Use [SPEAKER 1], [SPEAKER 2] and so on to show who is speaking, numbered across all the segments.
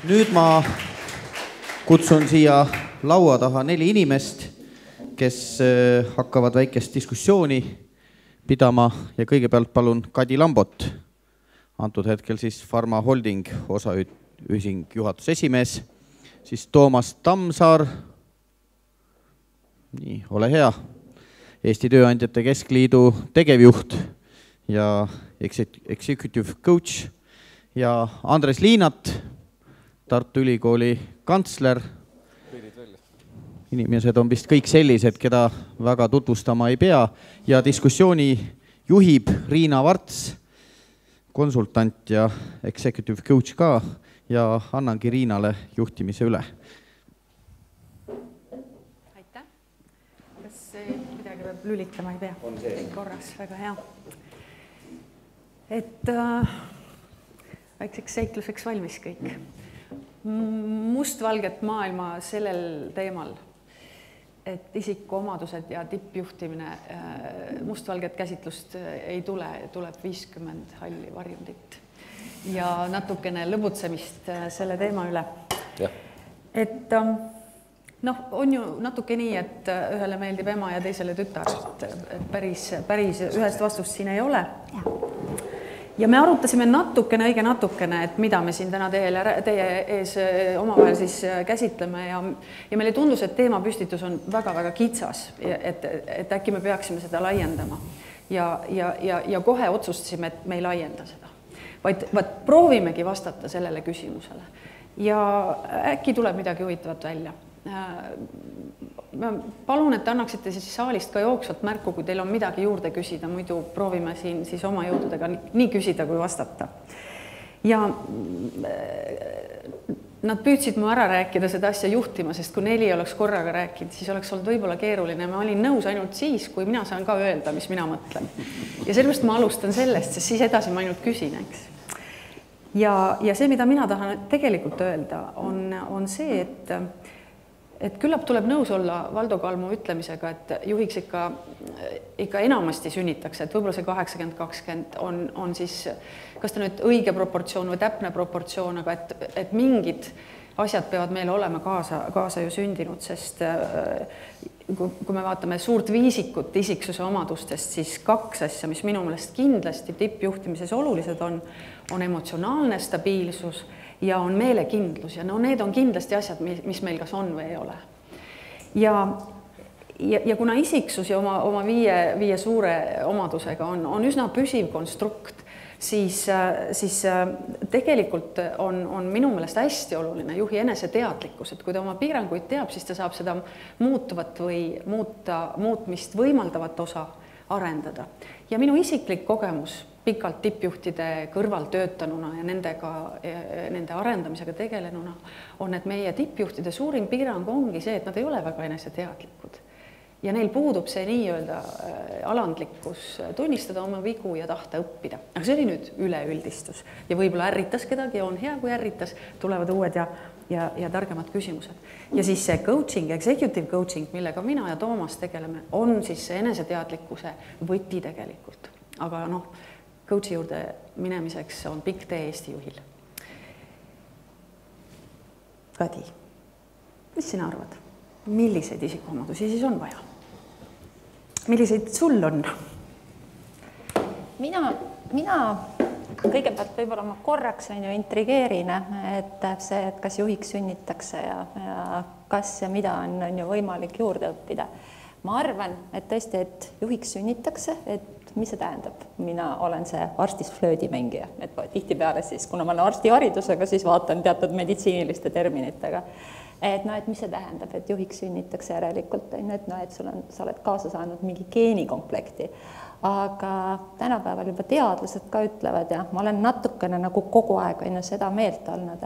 [SPEAKER 1] Nüüd ma kutsun siia laua taha 4 inimest, kes hakkavad väikest diskussiooni pidama ja kõigepealt palun Kadi Lambot, antud hetkel siis Pharma Holding osaühing juhatuse esimees, siis Toomas Tammsaar, nii, ole hea, Eesti Tööandjate Keskliidu tegevjuht ja executive coach ja Andres Liinat, Tartu Ülikooli kantsler. Inimesed on vist kõik sellised, keda väga tutvustama ei pea ja diskussiooni juhib Riina Varts, konsultant ja executive coach ka ja annangi Riinale juhtimise üle.
[SPEAKER 2] Aitäh. Kas midagi peab lülitama ei pea?
[SPEAKER 1] On see.
[SPEAKER 2] Korras, väga hea. Väikseks seikluseks valmis kõik. Mustvalget maailma sellel teemal, et isikuomadused ja tippjuhtimine, mustvalget käsitlust ei tule, tuleb 50 halli varjundit ja natukene lõbutsemist selle teema üle.
[SPEAKER 3] Ja.
[SPEAKER 2] Et on ju natuke nii, et ühele meeldib ema ja teisele tütar, et päris ühest vastust siin ei ole. Ja me arutasime natukene, et mida me siin täna teie ees omavahel siis käsitleme ja meile tundus, et teemapüstitus on väga-väga kitsas, et äkki me peaksime seda laiendama. Ja kohe otsustasime, et me ei laienda seda, vaid proovimegi vastata sellele küsimusele. Ja äkki tuleb midagi huvitavat välja. Ma palun, et annaksite siis saalist ka jooksvalt märku, kui teil on midagi juurde küsida, muidu proovime siin siis oma jõududega nii küsida kui vastata. Ja nad püüdsid mu ära rääkida seda asja juhtima, sest kui 4 oleks korraga rääkinud, siis oleks olnud võib-olla keeruline. Ma olin nõus ainult siis, kui mina saan ka öelda, mis mina mõtlen. Ja sellepärast ma alustan sellest, sest siis edasi ma ainult küsin, eks. Ja see, mida mina tahan tegelikult öelda, on see, et küllap tuleb nõus olla Valdo Kalmu ütlemisega, et juhiks ikka enamasti sünnitakse, et võib-olla see 80-20 on siis, kas ta nüüd õige proportsioon või täpne proportsioon, aga et mingid asjad peavad meile olema kaasa ju sündinud, sest kui me vaatame suurt viisikut isiksuse omadustest, siis 2 asja, mis minu meelest kindlasti tippjuhtimises olulised on emotsionaalne stabiilsus ja on meelekindlus ja need on kindlasti asjad, mis meil kas on või ei ole. Ja kuna isiksus ja oma 5 suure omadusega on üsna püsiv konstrukt, siis tegelikult on minu meelest hästi oluline juhi eneseteadlikkus, et kui ta oma piiranguid teab, siis ta saab seda muutuvat või muutmist võimaldavat osa arendada. Ja minu isiklik kogemus pikalt tippjuhtide kõrval töötanuna ja nende arendamisega tegelenuna on, et meie tippjuhtide suurim piirang ongi see, et nad ei ole väga eneseteadlikud. Ja neil puudub see nii-öelda alandlikkus tunnistada oma vigu ja tahta õppida. Aga see oli nüüd üleüldistus ja võib-olla ärritas kedagi ja on hea, kui ärritas, tulevad uued ja targemad küsimused. Ja siis see coaching, executive coaching, millega mina ja Toomas tegeleme, on siis see eneseteadlikkuse võti tegelikult. Aga coachi juurde minemiseks on pikk tee Eesti juhil. Kadi, mis sina arvad? Milliseid isikuomadusi siis on vaja? Milliseid sul on?
[SPEAKER 4] Mina kõigepealt võib-olla ma korraks intrigeerin, et see, et kas juhiks sünnitakse ja kas ja mida on ju võimalik juurde õppida. Ma arvan, et tõesti, et juhiks sünnitakse, et mis see tähendab? Mina olen see arstist flöödimängija, et tihtipeale siis, kuna ma olen arsti haridusega, siis vaatan teatud meditsiiniliste terminitega. Et mis see tähendab, et juhiks sünnitakse järelikult, et sa oled kaasa saanud mingi geenikomplekti. Aga tänapäeval juba teadlased ka ütlevad ja ma olen natukene nagu kogu aeg seda meelt olnud,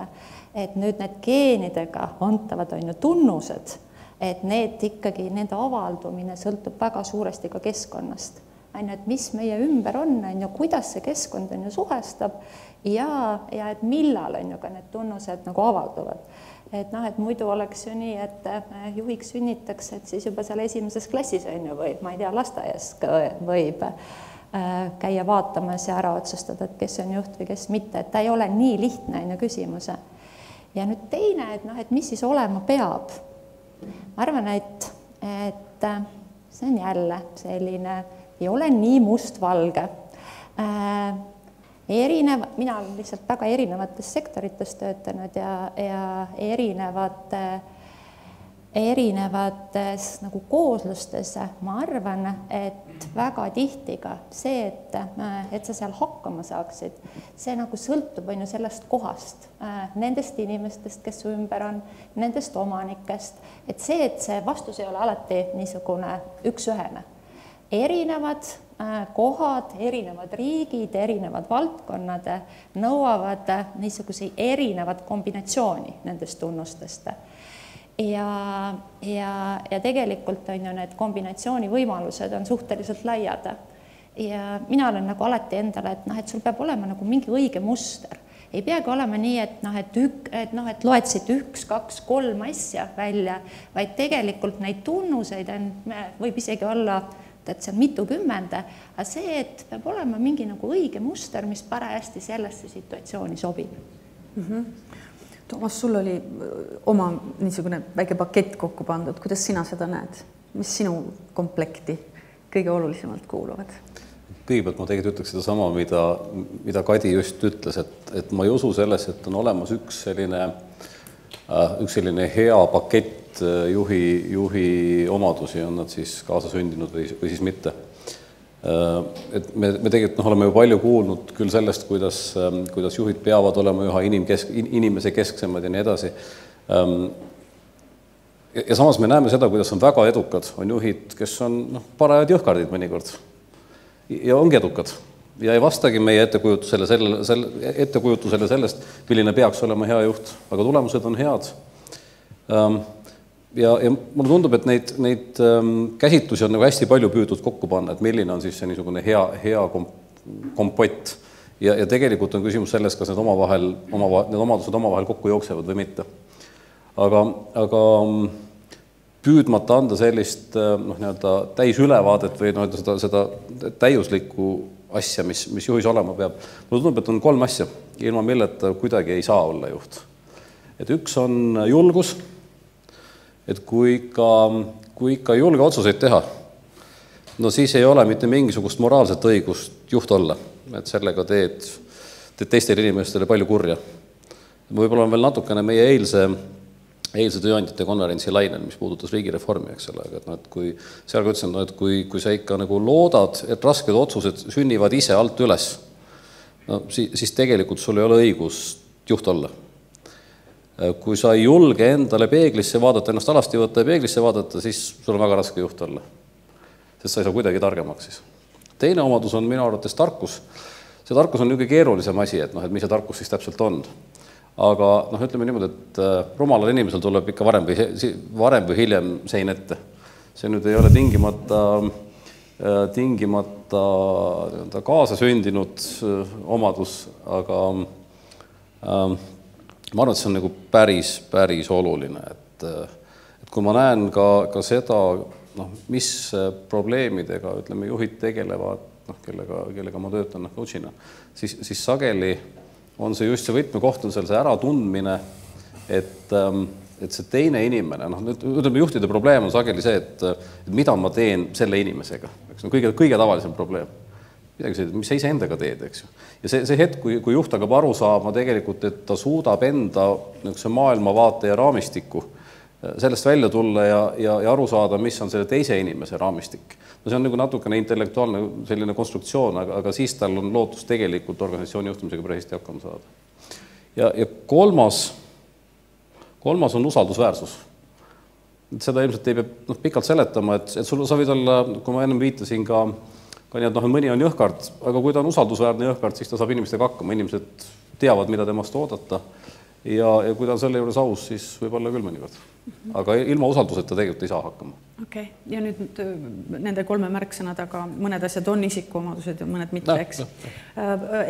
[SPEAKER 4] et nüüd need geenidega antavad tunnused, et need ikkagi, nende avaldumine sõltub väga suuresti ka keskkonnast. Et mis meie ümber on, kuidas see keskkond suhestab ja et millal ka need tunnused nagu avalduvad. Et muidu oleks ju nii, et juhiks sünnitakse, et siis juba seal esimeses klassis või ma ei tea, lasteaias võib käia vaatamas ja ära otsustada, et kes on juht või kes mitte, et ta ei ole nii lihtne küsimus. Ja nüüd teine, et mis siis olema peab? Ma arvan, et see on jälle selline, ei ole nii mustvalge. Mina olen lihtsalt väga erinevates sektorites töötanud ja erinevates nagu kooslustes. Ma arvan, et väga tihti ka see, et sa seal hakkama saaksid, see nagu sõltub sellest kohast, nendest inimestest, kes su ümber on, nendest omanikest. Et see vastus ei ole alati niisugune üks-ühene. Erinevad kohad, erinevad riigid, erinevad valdkonnad nõuavad niisuguse erinevad kombinatsiooni nendest tunnustest. Ja tegelikult on ju need kombinatsiooni võimalused on suhteliselt laiad. Ja mina olen nagu alati endale, et sul peab olema nagu mingi õige muster. Ei peagi olema nii, et loed siit 1, 2, 3 asja välja, vaid tegelikult neid tunnuseid võib isegi olla, et see on mitukümmend, aga see, et peab olema mingi nagu õige muster, mis parajasti sellesse situatsiooni sobib.
[SPEAKER 2] Toomas, sul oli oma niisugune väike pakett kokku pandud. Kuidas sina seda näed? Mis sinu komplekti kõige olulisemalt kuuluvad?
[SPEAKER 3] Kõigepealt ma tegelikult ütleks seda sama, mida Kadi just ütles, et ma ei usu selles, et on olemas üks selline hea pakett juhi omadusi, on nad siis kaasasündinud või siis mitte. Et me tegelikult oleme ju palju kuulnud küll sellest, kuidas juhid peavad olema üha inimese kesksemad ja nii edasi. Ja samas me näeme seda, kuidas on väga edukad, on juhid, kes on parajad jõhkardid mõnikord ja ongi edukad ja ei vastagi meie ettekujutusele sellest, milline peaks olema hea juht, aga tulemused on head. Ja mulle tundub, et neid käsitlusi on nagu hästi palju püüdud kokku panna, et milline on siis see niisugune hea kompott. Ja tegelikult on küsimus selles, kas need omadused omavahel kokku jooksevad või mitte. Aga püüdmata anda sellist täisülevaadet või seda täiuslikku asja, mis juhis olema peab. Mulle tundub, et on 3 asja, ilma milleta kuidagi ei saa olla juht. Et üks on julgus. Et kui ikka julge otsuseid teha, no siis ei ole mitte mingisugust moraalset õigust juht olla, et sellega teed teistele inimestele palju kurja. Võib-olla on veel natukene meie eilse tööandjate konverentsi lainel, mis puudutas riigireformi, eks ole, et kui seal ka ütlesin, et kui sa ikka nagu loodad, et rasked otsused sünnivad ise alt üles, no siis tegelikult sul ei ole õigust juht olla. Kui sa ei julge endale peeglisse vaadata, ennast alasti võtta ja peeglisse vaadata, siis sul on väga raske juht olla. Sest sa ei saa kuidagi targemaks siis. Teine omadus on minu arvates tarkus. See tarkus on niisugune keerulisem asi, et mis see tarkus siis täpselt on. Aga ütleme niimoodi, et rumalal inimesel tuleb ikka varem või hiljem sein ette. See nüüd ei ole tingimata kaasasündinud omadus, aga ma arvan, et see on nagu päris oluline, et kui ma näen ka seda, mis probleemidega, ütleme, juhid tegelevad, kellega ma töötan coachina, siis sageli on see just see võtmekoht on seal see äratundmine, et see teine inimene, ütleme, juhtide probleem on sageli see, et mida ma teen selle inimesega, kõige tavalisem probleem. Midagi see, mis sa ise endaga teed, eks ju. Ja see hetk, kui juht hakkab aru saama tegelikult, et ta suudab enda maailmavaate ja raamistikku sellest välja tulla ja aru saada, mis on selle teise inimese raamistik. No see on nagu natukene intellektuaalne selline konstruktsioon, aga siis tal on lootus tegelikult organisatsiooni juhtimisega päriselt hakkama saada. Ja kolmas on usaldusväärsus. Seda ilmselt ei pea pikalt seletama, et sa võid olla, kui ma enne viitasin ka mõni on jõhkard, aga kui ta on usaldusväärne jõhkard, siis ta saab inimestega hakkama. Inimesed teavad, mida temast oodata ja kui ta on selle juures aus, siis võib olla küll mõnikord. Aga ilma usalduseta tegelikult ei saa hakkama.
[SPEAKER 2] Okei. Ja nüüd nende 3 märksõna taga mõned asjad on isikuomadused ja mõned mitte, eks.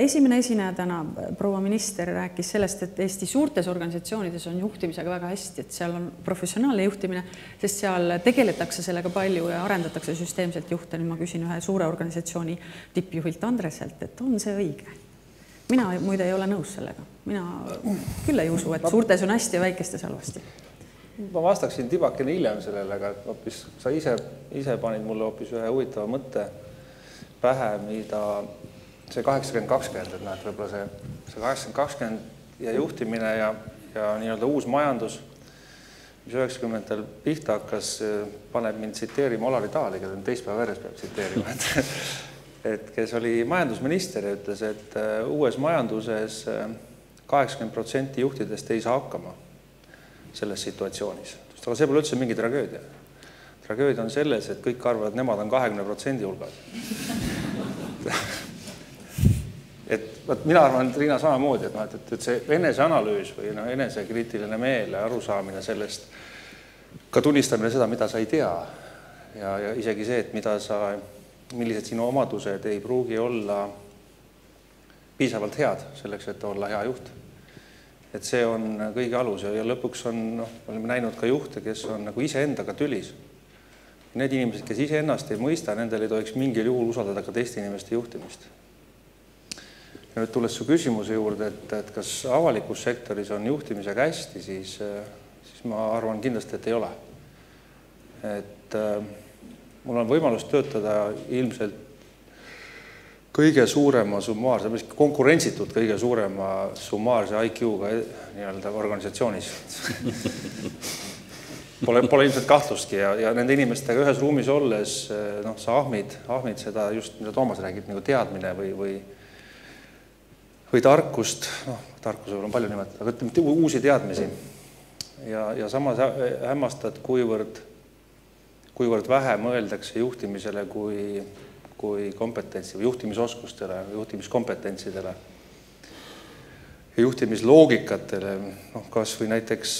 [SPEAKER 2] Esimene esineja täna, proua minister, rääkis sellest, et Eesti suurtes organisatsioonides on juhtimisega väga hästi, et seal on professionaalne juhtimine, sest seal tegeletakse sellega palju ja arendatakse süsteemselt juhte. Nüüd ma küsin ühe suure organisatsiooni tippjuhilt Andreselt, et on see õige? Mina muide ei ole nõus sellega. mina küll ei usu, et suurtes on hästi ja väikestes halvasti.
[SPEAKER 5] Ma vastaksin tibakene hiljem sellele, aga hoopis sa ise panid mulle hoopis ühe huvitava mõtte pähe, mida see 80-20, et võib-olla see 80-20 ja juhtimine ja nii-öelda uus majandus, mis 90-ndal pihta hakkas, paneb mind tsiteerima Olari Taali, keda teist päeva järjest peab tsiteerima, et kes oli majandusminister ja ütles, et uues majanduses 80% juhtidest ei saa hakkama selles situatsioonis. Aga see pole üldse mingi tragöödia. Tragöödia on selles, et kõik arvavad, et nemad on 20% hulgas. Mina arvan, et Riina samamoodi, et see eneseanalüüs või enesekriitiline meel ja arusaamine sellest, ka tunnistamine seda, mida sa ei tea ja isegi see, et millised sinu omadused ei pruugi olla piisavalt head selleks, et olla hea juht. Et see on kõige alus ja lõpuks oleme näinud ka juhte, kes on nagu iseendaga tülis. Need inimesed, kes iseennast ei mõista, nendel ei tohiks mingil juhul usaldada ka teiste inimeste juhtimist. Ja nüüd tulles su küsimuse juurde, et kas avalikus sektoris on juhtimisega hästi, siis ma arvan kindlasti, et ei ole. Et mul on võimalus töötada ilmselt kõige suurema summaarse, konkurentsitult kõige suurema summaarse IQ-ga nii-öelda organisatsioonis. Pole ilmselt kahtlustki ja nende inimestega ühes ruumis olles sa ahmid seda just, mida Toomas räägib, nagu teadmine või tarkust, tarkus on palju nimetada, aga uusi teadmisi ja samas hämmastad, kuivõrd vähe mõeldakse juhtimisele kui kompetentsi või juhtimisoskustele, juhtimiskompetentsidele ja juhtimisloogikatele, kas või näiteks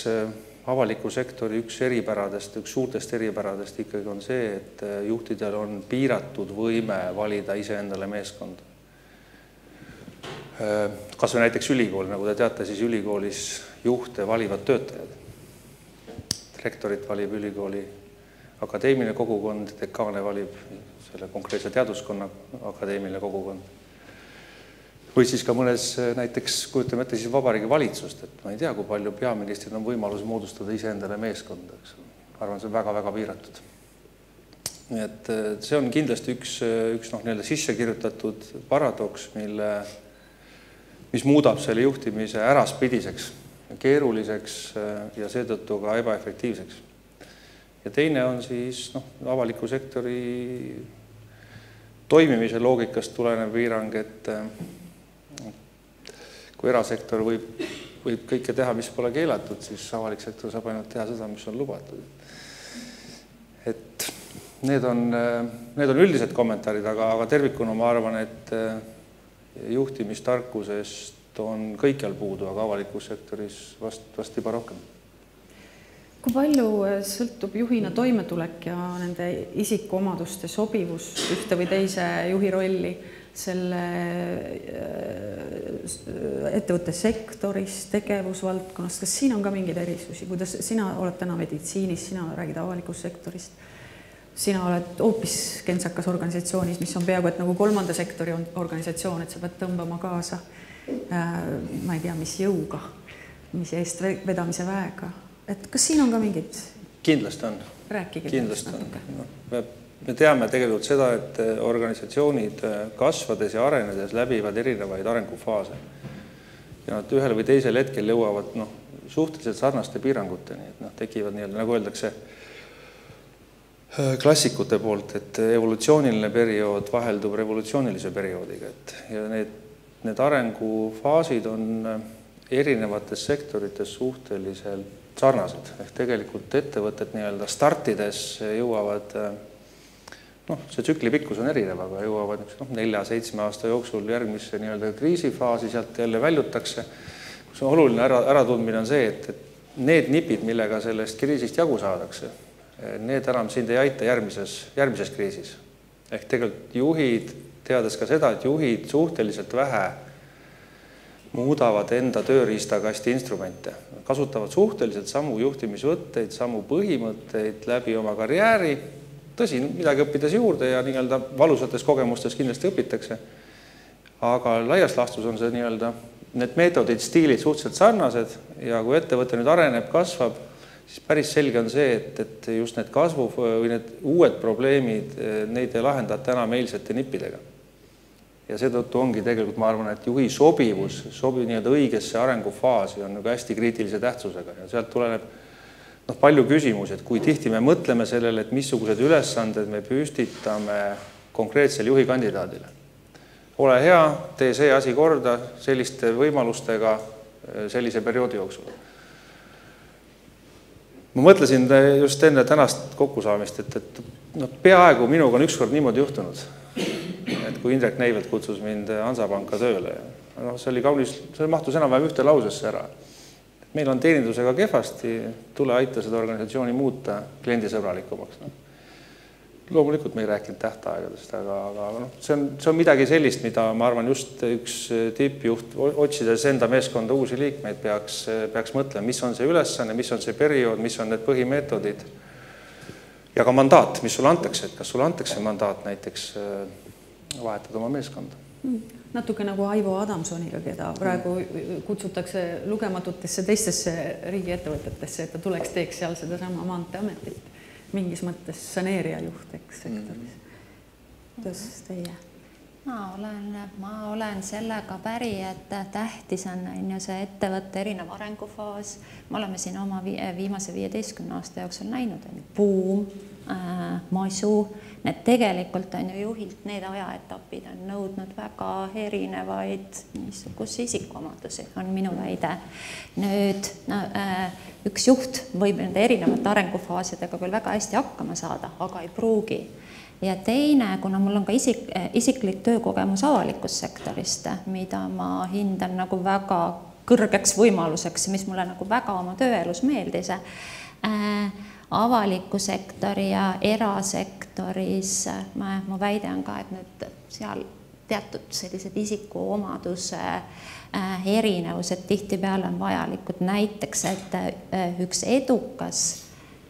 [SPEAKER 5] avaliku sektori üks suurtest eripäradest ikkagi on see, et juhtidel on piiratud võime valida iseendale meeskonda. Kas või näiteks ülikool, nagu te teate, siis ülikoolis juhte valivad töötajad. Rektorit valib ülikooli akadeemiline kogukond, dekaane valib selle konkreetse teaduskonna akadeemiline kogukond. Või siis ka mõnes näiteks, kujutame ette siis vabariigi valitsust, et ma ei tea, kui palju peaministrid on võimalus moodustada iseendale meeskonda. Arvan, see on väga-väga piiratud. Nii et see on kindlasti üks nii-öelda sisse kirjutatud paradoks, mis muudab selle juhtimise äraspidiseks, keeruliseks ja seetõttu ka ebaefektiivseks. Ja teine on siis avaliku sektori toimimise loogikast tulenev piirang, et kui erasektor võib kõike teha, mis pole keelatud, siis avalik sektor saab ainult teha seda, mis on lubatud. Et need on üldised kommentaarid, aga tervikuna ma arvan, et juhtimistarkusest on kõikjal puudu, aga avalikus sektoris vast juba rohkem.
[SPEAKER 2] Kui palju sõltub juhina toimetulek ja nende isikuomaduste sobivus ühte või teise juhi rolli selle ettevõtte sektoris, tegevusvaldkonnas? Kas siin on ka mingeid erisusi? Kuidas sina oled täna meditsiinis, sina räägid avalikust sektorist, sina oled hoopis kentsakas organisatsioonis, mis on peaaegu et nagu kolmanda sektori organisatsioon, et sa pead tõmbama kaasa, ma ei tea, mis jõuga, mis eest vedamise väega. Et kas siin on ka mingid?
[SPEAKER 5] Kindlasti on.
[SPEAKER 2] Rääkige
[SPEAKER 5] kindlasti on. Me teame tegelikult seda, et organisatsioonid kasvades ja arenedes läbivad erinevaid arengufaase. Ja nad ühel või teisel hetkel jõuavad suhteliselt sarnaste piiranguteni, et tekivad nii-öelda, nagu öeldakse klassikute poolt, et evolutsiooniline periood vaheldub revolutsioonilise perioodiga. Ja need arengufaasid on erinevates sektorites suhteliselt sarnased. Ehk tegelikult ettevõtted nii-öelda startides jõuavad, see tsükli pikkus on erinev, aga jõuavad 4-7 aasta jooksul järgmisse nii-öelda kriisifaasi, sealt jälle väljutakse. Kus on oluline äratundmine on see, et need nipid, millega sellest kriisist jagu saadakse, need enam sind ei aita järgmises kriisis. Ehk tegelikult juhid, teades ka seda, et juhid suhteliselt vähe muudavad enda tööriistakasti instrumente. Kasutavad suhteliselt samu juhtimisvõtteid, samu põhimõtteid läbi oma karjääri. Tõsi, midagi õppides juurde ja nii-öelda valusates kogemustes kindlasti õpitakse. Aga laias laastus on see nii-öelda need meetodid, stiilid suhteliselt sarnased ja kui ettevõte nüüd areneb, kasvab, siis päris selge on see, et just need kasvu või need uued probleemid, neid ei lahendata enam eilsete nippidega. Ja seetõttu ongi tegelikult, ma arvan, et juhi sobivus, nii-öelda õigesse arengufaasi on nagu hästi kriitilise tähtsusega ja sealt tuleneb palju küsimusi, et kui tihti me mõtleme sellele, et missugused ülesanded me püstitame konkreetsel juhi kandidaadile. Ole hea, tee see asi korda selliste võimalustega sellise perioodi jooksul. Ma mõtlesin just enne tänast kokkusaamist, et peaaegu minuga on ükskord niimoodi juhtunud, et kui Indrek Neivelt kutsus mind Hansapanka tööle. See oli kaunis, see mahtus enam-vähem ühte lausesse ära. Meil on teenindusega kehvasti, tule aita seda organisatsiooni muuta kliendisõbralikumaks. Loomulikult me ei rääkinud tähtaegadest, aga see on midagi sellist, mida ma arvan just üks tippjuht, otsides enda meeskonda uusi liikmeid, peaks mõtlema, mis on see ülesanne, mis on see periood, mis on need põhimeetodid ja ka mandaat, mis sulle antakse, et kas sulle antakse mandaat näiteks vahetada oma meeskonda.
[SPEAKER 2] Natuke nagu Aivo Adamsoniga, keda praegu kutsutakse lugematutesse teistesse riigiettevõtetesse, et ta tuleks teeks seal seda sama Maanteeametit. Mingis mõttes saneerija juht sektoris. Kuidas teie?
[SPEAKER 4] Ma olen sellega päri, et tähtis on see ettevõtte erinev arengufaas. Me oleme siin oma viimase 15 aasta jooksul näinud buum, masu. Need tegelikult on juhilt need ajaetapid on nõudnud väga erinevaid niisugusi isikuomadusi, on minu väide. Nüüd üks juht võib nende erinevate arengufaasidega küll väga hästi hakkama saada, aga ei pruugi. Ja teine, kuna mul on ka isiklik töökogemus avalikus sektorist, mida ma hindan nagu väga kõrgeks võimaluseks, mis mulle nagu väga oma tööelus meeldis, avaliku sektori ja erasektoris mu väide on ka, et nüüd seal teatud sellised isikuomaduse erinevused tihtipeale on vajalikud. Näiteks, et üks edukas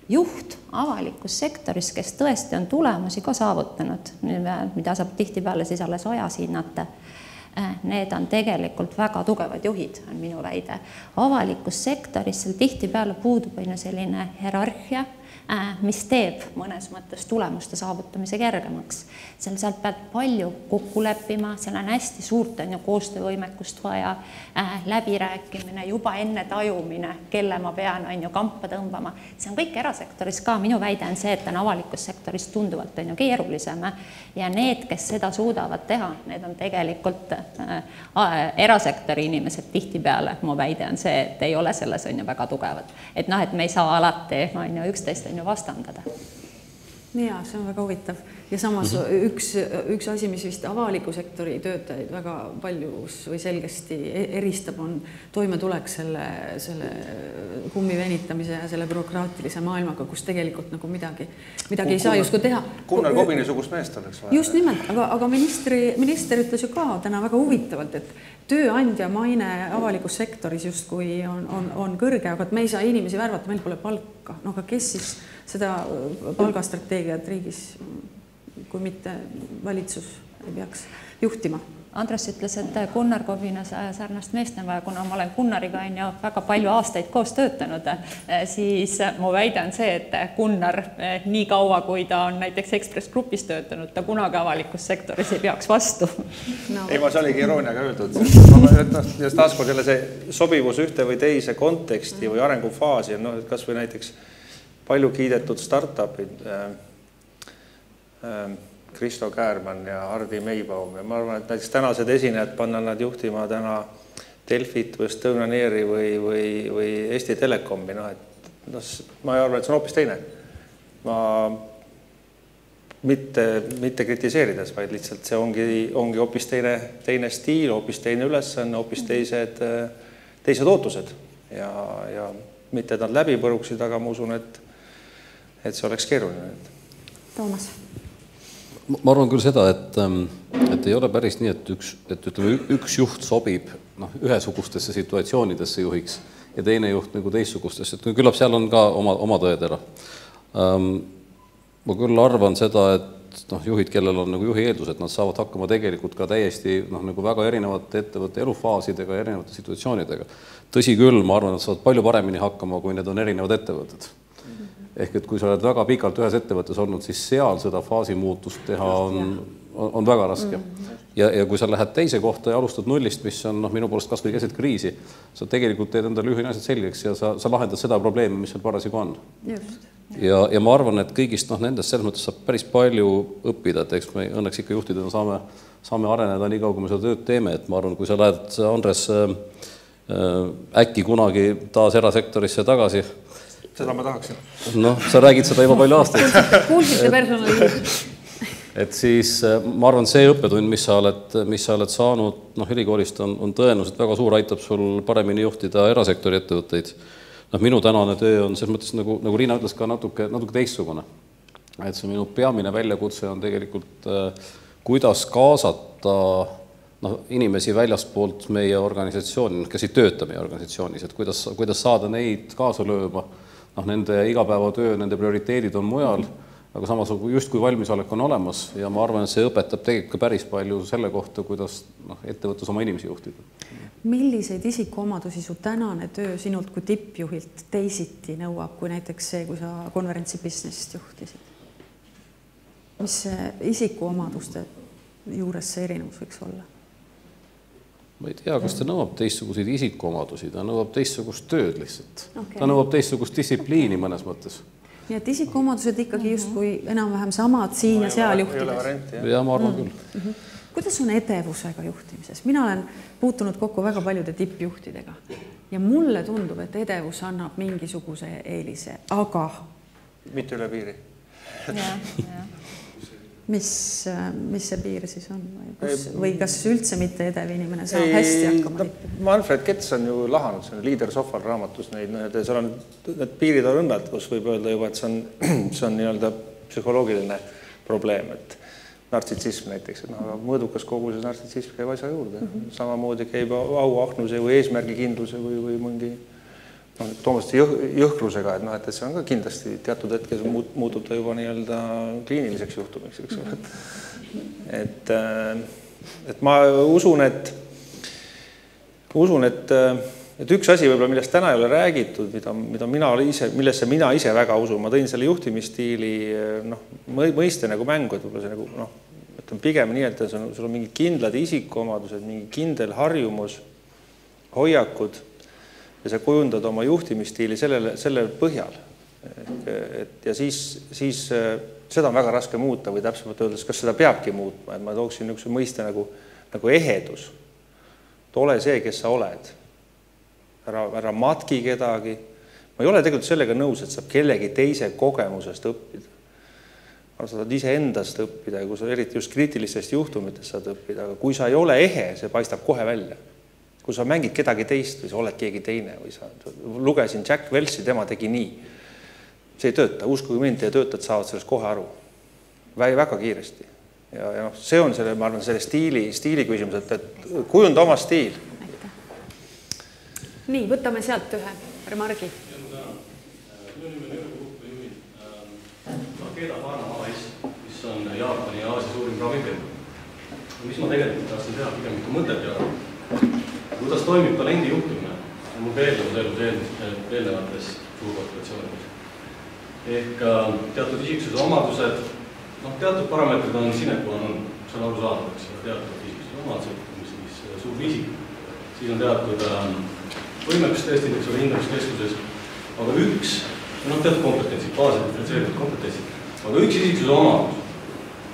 [SPEAKER 4] juht avalikus sektoris, kes tõesti on tulemusi ka saavutanud, mida saab tihtipeale siis alles ajas hinnata, need on tegelikult väga tugevad juhid, on minu väide. Avalikus sektoris seal tihtipeale puudub selline hierarhia, mis teeb mõnes mõttes tulemuste saavutamise kergemaks. Sealt peab palju kokku leppima, seal on hästi suurt koostöövõimekust vaja, läbirääkimine, juba enne tajumine, kelle ma pean kampa tõmbama. See on kõik erasektoris ka, minu väide on see, et on avalikus sektoris tunduvalt keerulisem ja need, kes seda suudavad teha, need on tegelikult erasektori inimesed tihtipeale, mu väide on see, et ei ole selles väga tugevad. Et me ei saa alati üksteist vastandada.
[SPEAKER 2] Ja, see on väga huvitav. Ja samas üks asi, mis vist avaliku sektori töötajaid väga paljus või selgesti eristab, on toimetulek selle kummi venitamise ja selle bürokraatilise maailmaga, kus tegelikult nagu midagi ei saa justkui teha.
[SPEAKER 5] Gunnar Kobini sugust meest oleks vaja.
[SPEAKER 2] Just nimelt, aga minister ütles ju ka täna väga huvitavalt, et tööandja maine avalikus sektoris justkui on kõrge, aga me ei saa inimesi värvata, meil pole palka. No aga kes siis seda palgastrateegiat riigis, kui mitte valitsus ei peaks juhtima?
[SPEAKER 4] Andres ütles, et Gunnar Kobina sarnast meest on vaja, kuna ma olen Gunnariga väga palju aastaid koos töötanud, siis mu väide on see, et Gunnar nii kaua, kui ta on näiteks Ekspress Grupis töötanud, ta kunagi avalikus sektoris ei peaks vastu.
[SPEAKER 5] Ei, ma see oligi irooniaga öeldud. Taaskord jälle see sobivus ühte või teise konteksti või arengufaasi, kas või näiteks palju kiidetud startupid, Kristo Käärmann ja Hardi Meibaum ja ma arvan, et näiteks tänased esinejad panna nad juhtima täna Delfit või Estonian Airi või Eesti Telekomi, ma arvan, et see on hoopis teine. Ma mitte kritiseerides, vaid lihtsalt see ongi hoopis teine stiil, hoopis teine ülesanne, hoopis teised ootused ja mitte nad läbi põruksid, aga ma usun, et see oleks keeruline.
[SPEAKER 2] Toomas.
[SPEAKER 3] Ma arvan küll seda, et ei ole päris nii, et üks juht sobib ühesugustesse situatsioonidesse juhiks ja teine juht nagu teistsugustesse. Küllap seal on ka oma tõetera. Ma küll arvan seda, et juhid, kellel on nagu juhi eeldused, nad saavad hakkama tegelikult ka täiesti nagu väga erinevate ettevõtte elufaasidega ja erinevate situatsioonidega. Tõsi küll, ma arvan, et saavad palju paremini hakkama, kui need on erinevad ettevõtted. Ehk et kui sa oled väga pikalt ühes ettevõttes olnud, siis seal seda faasimuutust teha on väga raske. Ja kui sa lähed teise kohta ja alustad nullist, mis on minu poolest kas või keset kriisi, sa tegelikult teed endale juhina asjad selgeks ja sa lahendad seda probleemi, mis seal parasjagu on.
[SPEAKER 2] Just.
[SPEAKER 3] Ja ma arvan, et kõigist nendest selles mõttes saab päris palju õppida, et eks me õnneks ikka juhtidena saame areneda nii kaua, kui me seda tööd teeme, et ma arvan, kui sa lähed, Andres, äkki kunagi taas erasektorisse tagasi.
[SPEAKER 5] Seda ma tahaksin.
[SPEAKER 3] Sa räägid seda juba palju aastaid.
[SPEAKER 2] Kuulsite personali.
[SPEAKER 3] Et siis ma arvan, see õppetund, mis sa oled saanud ülikoolist, on tõenäoliselt väga suur, aitab sul paremini juhtida erasektori ettevõtteid. Minu tänane töö on selles mõttes, nagu Riina ütles, ka natuke teistsugune. Et see minu peamine väljakutse on tegelikult, kuidas kaasata inimesi väljastpoolt meie organisatsiooni, kes ei tööta meie organisatsioonis, et kuidas saada neid kaasa lööma. Nende igapäevatöö, nende prioriteedid on mujal, aga samas justkui valmisolek on olemas ja ma arvan, et see õpetab tegelikult ka päris palju selle kohta, kuidas ettevõttes oma inimesi juhtida.
[SPEAKER 2] Milliseid isikuomadusi su tänane töö sinult kui tippjuhilt teisiti nõuab, kui näiteks see, kui sa konverentsi businessist juhtisid? Mis see isikuomaduste juures see erinevus võiks olla?
[SPEAKER 3] Ma ei tea, kas ta nõuab teistsuguseid isikuomadusi, ta nõuab teistsugust tööd lihtsalt. Ta nõuab teistsugust distsipliini mõnes mõttes.
[SPEAKER 2] Nii et isikuomadused ikkagi justkui enam-vähem samad siin ja seal juhtides.
[SPEAKER 3] Ja ma arvan küll.
[SPEAKER 2] Kuidas on edevusega juhtimises? Mina olen puutunud kokku väga paljude tippjuhtidega ja mulle tundub, et edevus annab mingisuguse eelise, aga...
[SPEAKER 5] Mitte üle piiri.
[SPEAKER 2] Mis see piir siis on? Või kas üldse mitte edev inimene saab hästi hakkama?
[SPEAKER 5] Manfred Kets on ju lahanud selle Leader Sohval raamatus neid, seal on need piirid on õnnad, kus võib öelda juba, et see on nii-öelda psühholoogiline probleem, et nartsitsism näiteks, aga mõõdukas koguses nartsitsism käib asja juurde. Samamoodi käib auahnuse või eesmärgikindluse või mingi Toomaste jõhkrusega, et see on ka kindlasti teatud hetkes muutub ta juba nii-öelda kliiniliseks juhtumiks, eks ole. Et ma usun, et üks asi võib-olla, millest täna ei ole räägitud, millesse mina ise väga usun, ma tõin selle juhtimisstiili mõiste nagu mängu, et võib-olla see nagu, pigem nii, et sul on mingi kindlad isikuomadused, mingi kindel harjumus, hoiakud, ja sa kujundad oma juhtimisstiili selle põhjal. Ja siis seda on väga raske muuta või täpsemalt öeldes, kas seda peabki muutma. Et ma tooksin niisuguse mõiste nagu ehedus. Ole see, kes sa oled. Ära matki kedagi. Ma ei ole tegelikult sellega nõus, et saab kellegi teise kogemusest õppida. Sa saad ise endast õppida ja kui sa eriti just kriitilistest juhtumitest saad õppida, aga kui sa ei ole ehe, see paistab kohe välja. Kui sa mängid kedagi teist või sa oled keegi teine või sa lugesin Jack Welchi, tema tegi nii. See ei tööta, uskuge mind ja töötajad saavad sellest kohe aru. Väga kiiresti. Ja see on selle, ma arvan, selle stiili küsimus, et kujunda oma stiil.
[SPEAKER 2] Nii, võtame sealt ühe remargi.
[SPEAKER 6] Takeda Pharma AS, mis on Jaapani ja Aasia suurim ravifirma. Mis ma tegelikult tahtsin teha pigem ikka mõtet ja kuidas toimib talendi juhtimine? See on mul veeldamus eelnevates suurkorporatsioonides. Ehk teatud isiksuse omadused, teatud parameetrid on sinekuan on, see on aru saadavaks, teatud isiksuse omadused, mis suur isik. Siis on teatud võimekustestid, eks ole, hindamiskeskuses, aga teatud kompetentsid, baased diferentseeritud kompetentsid, aga üks isiksuse omadus,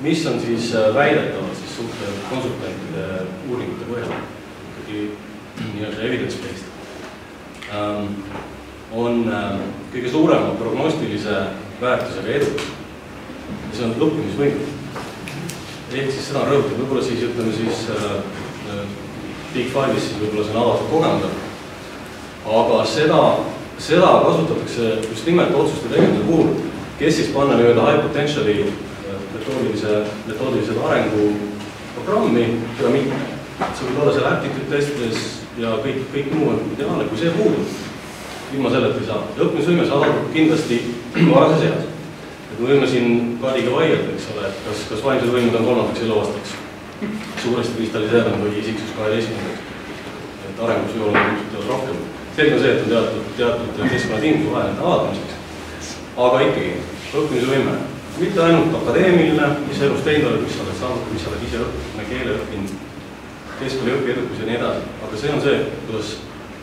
[SPEAKER 6] mis on siis väidetavad siis suhte konsultantide uuringute põhjal, nii-öelda evidence-based, on kõige suurema prognostilise väärtusega edu. Ja see on õppimisvõime. Ehk siis seda on rõhutud, võib-olla siis ütleme siis Big Five'is siis võib-olla see on avatud kogemata. Aga seda kasutatakse just nimelt otsuste tegemise puhul, kes siis panna nii-öelda high potentiali metoodilised arengu programmi, seda mitte. See võib olla seal aptitude testides ja kõik muu on ideaalne, kui see puudub. Ilma sellelt ei saa. Õppimisvõime saadab kindlasti varases eas. Me võime siin Kadiga vaielda, eks ole, et kas vaimsed võimed on 3. eluaastaks suuresti kristalliseerunud või isiksus 12. Et arengus ei ole ilmselt rohkem. Selge on see, et on teatud keskkonnatingimused vaja nende avaldamiseks. Aga ikkagi, õppimise võime. Mitte ainult akadeemiline, mis elus teinud oled, mis sa oled saanud, mis sa oled ise õppinud, keele õppinud, keskkooli õpiedukus ja nii edasi. Aga see on see, kuidas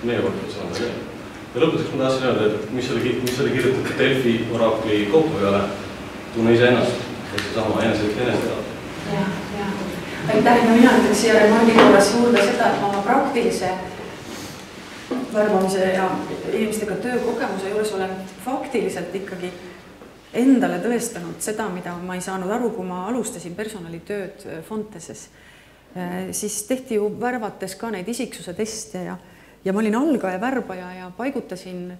[SPEAKER 6] meie võttes on see. Ja lõpetuseks ma tahtsin öelda, et mis oli kirjutatud Delfi orakli kokku peale, tunne ise ennast, et see sama enese teada.
[SPEAKER 2] Aitäh, mina ütleks siia remargi korras juurde seda, et ma oma praktilise värbamise ja inimestega töökogemuse juures olen faktiliselt ikkagi endale tõestanud seda, mida ma ei saanud aru, kui ma alustasin personalitööd Fonteses. Siis tehti ju värvates ka neid isiksuse teste ja ma olin algaja värbaja ja paigutasin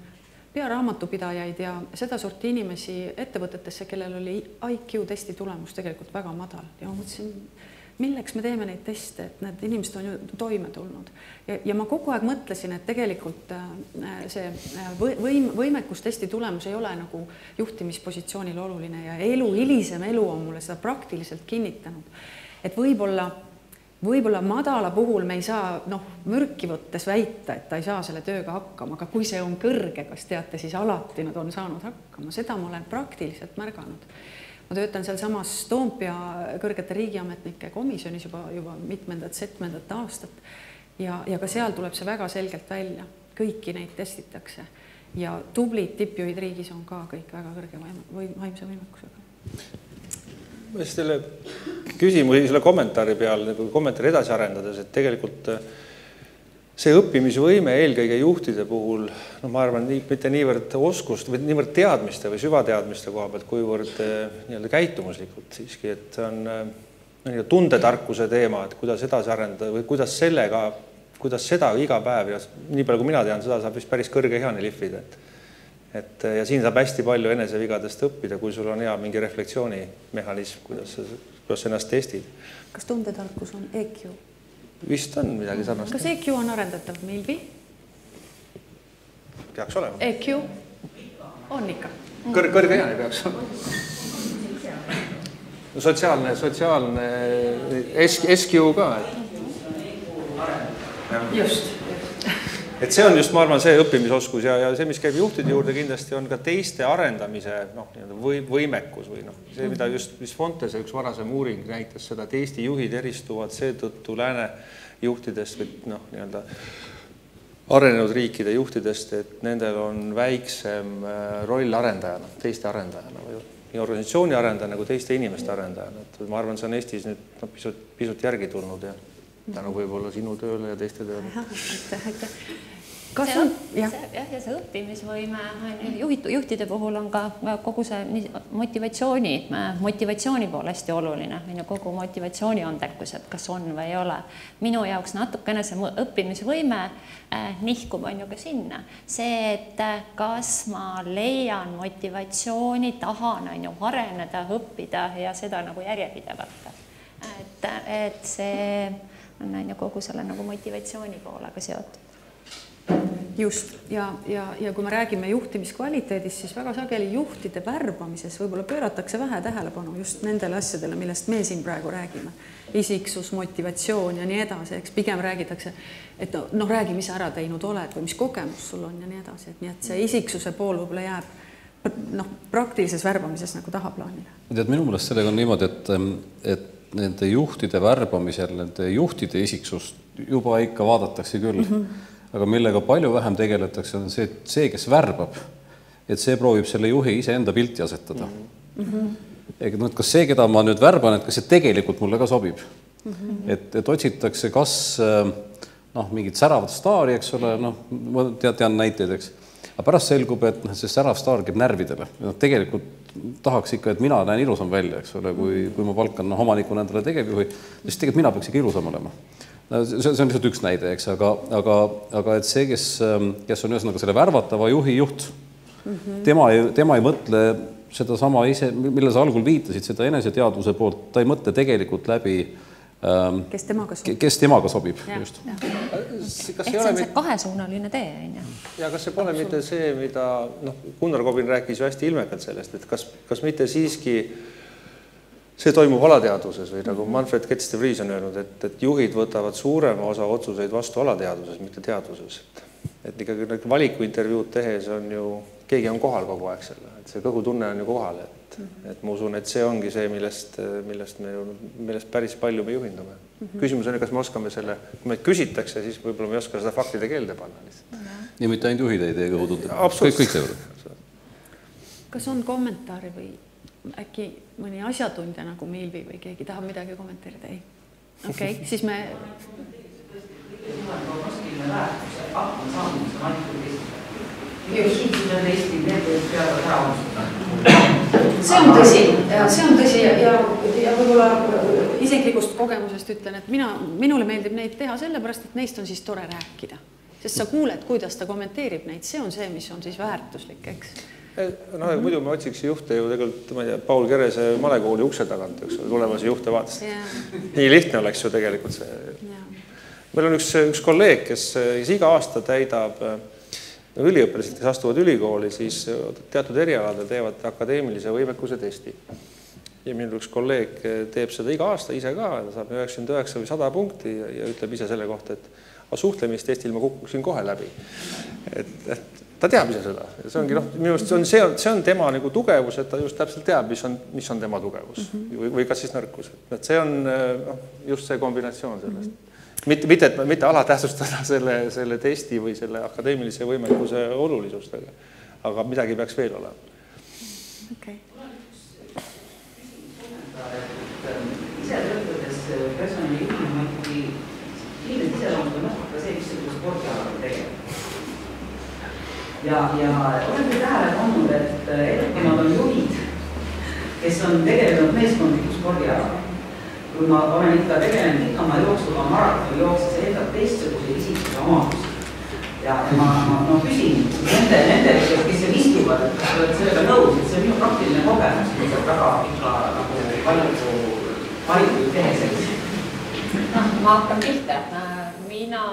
[SPEAKER 2] pearaamatupidajaid ja seda sorti inimesi ettevõtetesse, kellel oli IQ testi tulemus tegelikult väga madal. Ja ma mõtlesin, milleks me teeme neid teste, et need inimesed on ju toime tulnud. Ja ma kogu aeg mõtlesin, et tegelikult see võimekustesti tulemus ei ole nagu juhtimispositsioonil oluline ja hilisem elu on mulle seda praktiliselt kinnitanud. Et võib-olla madala puhul me ei saa mürki võttes väita, et ta ei saa selle tööga hakkama, aga kui see on kõrge, kas teate, siis alati nad on saanud hakkama. Seda ma olen praktiliselt märganud. Ma töötan seal samas Toompea kõrgete riigiametnike komisjonis juba mitmendat aastat ja ka seal tuleb see väga selgelt välja. Kõiki neid testitakse ja tublid tippjuhid riigis on ka kõik väga kõrge vaimse võimekusega.
[SPEAKER 5] Ma selle küsimusi, selle kommentaari peal, kommentaari edasi arendades, et tegelikult see õppimisvõime eelkõige juhtide puhul, ma arvan, mitte niivõrd oskust või niivõrd teadmiste või süvateadmiste koha pealt, kuivõrd käitumuslikult siiski, et see on tundetarkuse teema, et kuidas edasi arendada või kuidas seda iga päev ja nii palju, kui mina tean, seda saab vist päris kõrge heani lihvida. Ja siin saab hästi palju enesevigadest õppida, kui sul on hea mingi reflektsioonimehhanism, kuidas ennast testid.
[SPEAKER 2] Kas tundetarkus on EQ?
[SPEAKER 5] Vist on midagi sarnast.
[SPEAKER 2] Kas EQ on arendatav, Milvi?
[SPEAKER 5] Peaks olema.
[SPEAKER 2] EQ? On ikka.
[SPEAKER 5] Kõrge heani peaks olema. Sotsiaalne SQ ka.
[SPEAKER 2] Just.
[SPEAKER 5] Et see on just, ma arvan, see õppimisoskus ja see, mis käib juhtide juurde kindlasti on ka teiste arendamise võimekus või see, mida just Fontes üks varasem uuring näitas seda, et Eesti juhid eristuvad seetõttu lääne juhtidest või arenenud riikide juhtidest, et nendel on väiksem roll arendajana, teiste arendajana või nii organisatsiooni arendajana kui teiste inimeste arendajana. Et ma arvan, see on Eestis nüüd pisut järgi tulnud ja tänu võib-olla sinu tööle ja teiste tööle.
[SPEAKER 4] Ja see õppimisvõime juhtide puhul on ka kogu see motivatsiooni pool hästi oluline, kogu motivatsiooni andekkus, et kas on või ei ole. Minu jaoks natukene see õppimisvõime nihkub on ju ka sinna. See, et kas ma leian motivatsiooni, tahan areneda, õppida ja seda järjepidevalt. Et see on kogu selle motivatsiooni poolega seotud.
[SPEAKER 2] Just, ja kui me räägime juhtimiskvaliteedist, siis väga sageli juhtide värbamises võib-olla pööratakse vähe tähelepanu just nendele asjadele, millest me siin praegu räägime. Isiksus, motivatsioon ja nii edasi, eks pigem räägitakse, et räägi, mis ära teinud oled või mis kogemus sul on ja nii edasi. Nii et see isiksuse pool võib-olla jääb praktilises värbamises tahaplaanile.
[SPEAKER 3] Minu meelest sellega on niimoodi, et nende juhtide värbamisel, nende juhtide isiksust juba ikka vaadatakse küll. Aga millega palju vähem tegeletakse on see, kes värbab, et see proovib selle juhi ise enda pilti asetada. Kas see, keda ma nüüd värban, et kas see tegelikult mulle ka sobib. Et otsitakse kas mingit säravat staari, eks ole, ma tean näiteid, eks. Aga pärast selgub, et see särav staar käib närvidele. Tegelikult tahaks ikka, et mina näen ilusam välja, eks ole, kui ma palkan omanikuna endale tegevjuhi, siis tegelikult mina peaks ikka ilusam olema. See on lihtsalt üks näide, eks, aga et see, kes on ühesõnaga selle värvatava juhi juht, tema ei mõtle seda sama ise, mille sa algul viitasid, seda eneseteadvuse poolt, ta ei mõtle tegelikult läbi
[SPEAKER 2] kes
[SPEAKER 3] temaga sobib. Just.
[SPEAKER 4] Ehk see on see kahesuunaline tee, on ju?
[SPEAKER 5] Ja kas see pole mitte see, mida Gunnar Kobin rääkis ju hästi ilmekalt sellest, et kas mitte siiski see toimub alateaduses või nagu Manfred Getz de Vries on öelnud, et juhid võtavad suurema osa otsuseid vastu alateaduses, mitte teaduses. Et ikkagi valikuintervjuud tehes on ju, keegi on kohal kogu aeg selle, et see kõhutunne on ju kohal, et ma usun, et see ongi see, millest päris palju me juhindume. Küsimus on, kas me oskame selle, kui me küsitakse, siis võib-olla me ei oska seda faktide keelde panna.
[SPEAKER 3] Ja mitte ainult juhid ei tee kõhutunde. Kõik see võrd.
[SPEAKER 2] Kas on kommentaari või äkki mõni asjatundja nagu Milvi või keegi tahab midagi kommenteerida? Ei. Okei, siis me... See on tõsi ja võib-olla isiklikust kogemusest ütlen, et minule meeldib neid teha sellepärast, et neist on siis tore rääkida. Sest sa kuuled, kuidas ta kommenteerib neid, see on see, mis on siis väärtuslik, eks?
[SPEAKER 5] Muidu me otsiks juhte ju tegelikult, ma ei tea, Paul Kerese malekooli ukse tagant, eks tulevasi juhte vaatast. Nii lihtne oleks ju tegelikult see. Meil on üks kolleeg, kes iga aasta täidab üliõpilased, kes astuvad ülikooli, siis teatud erialadel teevad akadeemilise võimekuse testi. Ja minul üks kolleeg teeb seda iga aasta ise ka, ta saab 99 või 100 punkti ja ütleb ise selle kohta, et suhtlemistestil ma kukkusin kohe läbi. Et ta teab ise seda. See ongi, minu arust see on tema nagu tugevus, et ta just täpselt teab, mis on tema tugevus või kas siis nõrkus. Et see on just see kombinatsioon sellest. Mitte alatähtsustada selle testi või selle akadeemilise võimekuse olulisust, aga midagi peaks veel olema.
[SPEAKER 2] Okei.
[SPEAKER 7] Ise töötades personali juhina ikkagi ilmselt iseloomustab natuke see, mis selle spordialaga tegema. Ja olen küll tähele pannud, et edukamad on juhid, kes on tegelenud meeskondliku spordialaga. Kui ma olen ikka tegelenud pikama jooksuga maraton jooksis enda teistsuguse isikuse omadusi. Ja ma küsin nende, kes seal istuvad, et kas oled sellega nõus, et see on minu praktiline kogemus, mis on väga ikka valikud tehes.
[SPEAKER 4] Ma hakkan pihta. Mina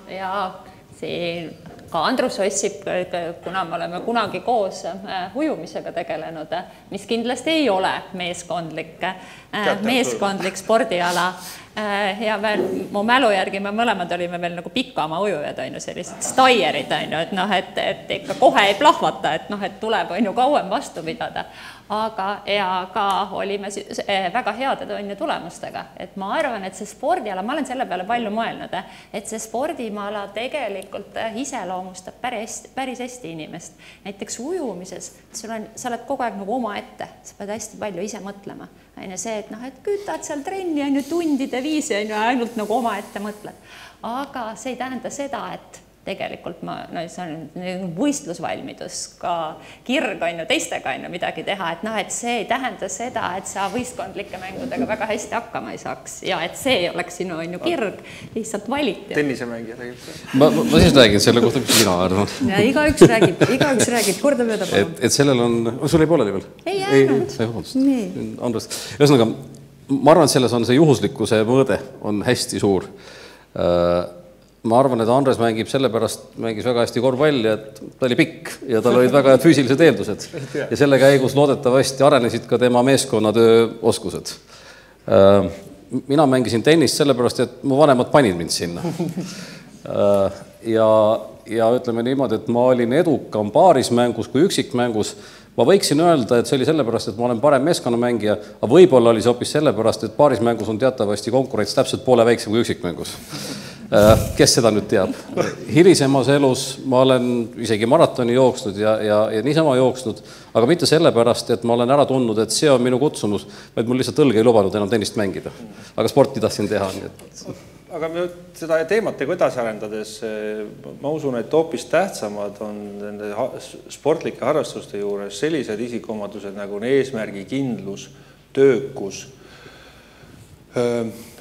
[SPEAKER 4] ja siin ka Andrus Ossip, kuna me oleme kunagi koos ujumisega tegelenud, mis kindlasti ei ole meeskondlik spordiala. Ja mu mälu järgi me mõlemad olime veel nagu pikama ujujad, sellised staierid, et ikka kohe ei plahvata, et tuleb kauem vastu pidada. Aga ka olime väga heade tulemustega. Et ma arvan, et see spordiala, ma olen selle peale palju mõelnud, et see spordimaala tegelikult iseloomustab päris hästi inimest. Näiteks ujumises, sa oled kogu aeg nagu oma ette, sa pead hästi palju ise mõtlema. See, et kütad seal trenni tundide viisi, ainult nagu oma ette mõtled. Aga see ei tähenda seda, et tegelikult see on võistlusvalmidus, ka kirg teistega midagi teha, et see ei tähenda seda, et sa võistkondlike mängudega väga hästi hakkama ei saaks ja et see oleks sinu kirg, lihtsalt valiti.
[SPEAKER 5] Tennisemängija tegelikult.
[SPEAKER 3] Ma siis räägin selle kohta, mis mina arvan.
[SPEAKER 2] Ja igaüks räägib, korda mööda palun.
[SPEAKER 3] Et sellel on, sul ei pooleli veel?
[SPEAKER 4] Ei jäänud.
[SPEAKER 3] Andres, ühesõnaga, ma arvan, et selles on see juhuslikkuse mõõde on hästi suur. Ma arvan, et Andres mängis väga hästi korvpalli, et ta oli pikk ja tal olid väga füüsilised eeldused. Ja selle käigus loodetavasti arenesid ka tema meeskonnatöö oskused. Mina mängisin tennist sellepärast, et mu vanemad panid mind sinna. Ja ütleme niimoodi, et ma olin edukam paarismängus kui üksikmängus. Ma võiksin öelda, et see oli sellepärast, et ma olen parem meeskonnamängija, aga võib-olla oli see hoopis sellepärast, et paarismängus on teatavasti konkurents täpselt poole väiksem kui üksikmängus. Kes seda nüüd teab? Hilisemas elus ma olen isegi maratoni jooksnud ja niisama jooksnud, aga mitte sellepärast, et ma olen ära tundnud, et see on minu kutsumus, vaid mul lihtsalt õlg ei lubanud enam tennist mängida. Aga sporti tahtsin teha.
[SPEAKER 5] Aga seda teemat edasi arendades, ma usun, et hoopis tähtsamad on nende sportlike harrastuste juures sellised isikuomadused nagu eesmärgi kindlus, töökus,